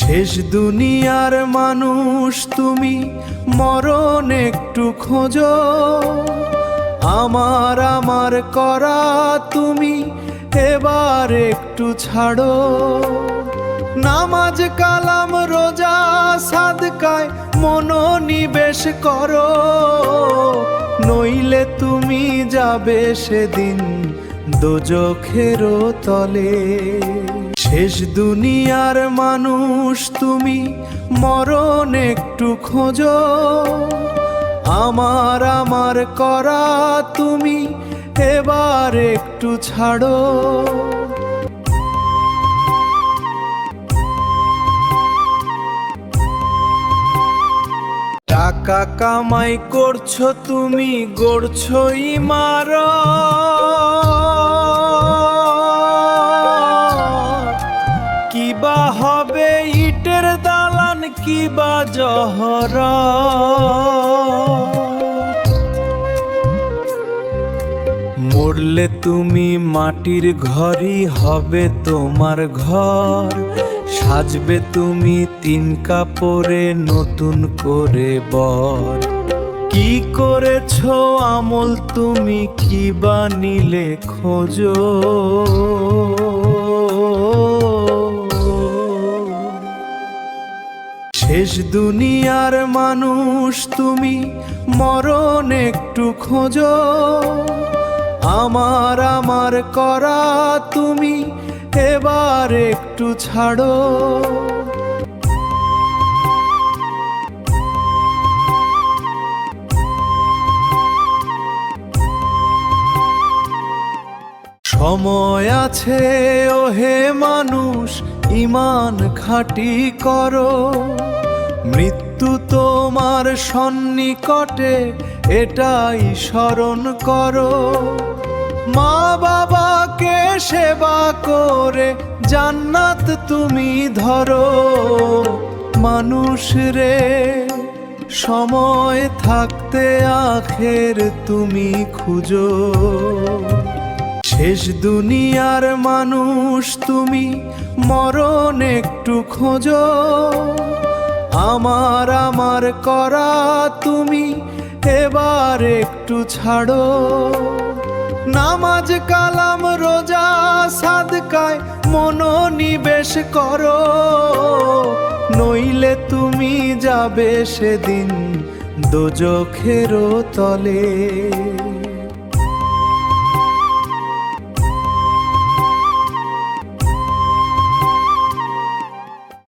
শেষ দুনিয়ার মানুষ তুমি, মরণ একটু খোঁজো। আমার করা তুমি এবার একটু ছাড়ো। নামাজ কালাম রোজা সাদকায় মনোনিবেশ করো, নইলে তুমি যাবে সেদিন দোজখের তলে। শেষ দুনিয়ার মানুষ তুমি, মরণ একটু খোঁজো। আমার করা তুমি এবার একটু ছাড়ো। টাকা কামাই করছো তুমি, গড়ছো ইমারত, কিবা হবে ইটের দালান কিবা জহরত। মরলে তুমি মাটির ঘরই হবে তোমার ঘর, সাজবে তুমি তিন কাপড়ে নতুন করে বর। কি করেছো আমল তুমি, কি বা নিলে খোঁজো। শেষ দুনিয়ার মানুষ তুমি, মরণ একটু খোঁজো। আমার করা তুমি এবার একটু ছাড়ো। সময় আছে ওহে মানুষ, ঈমান খাঁটি করো। মৃত্যু তোমার সন্নিকটে এটাই স্মরণ করো। মা বাবাকে সেবা করে জান্নাত তুমি ধরো। মানুষ রে সময় থাকতে আখের তুমি খুঁজো। শেষ দুনিয়ার মানুষ তুমি, মরণ একটু খোঁজো। আমার করা তুমি এবার একটু ছাড়ো। নামাজ কালাম রোজা সাদকায় মনোনিবেশ করো, নইলে তুমি যাবে সেদিন দোজখের তলে।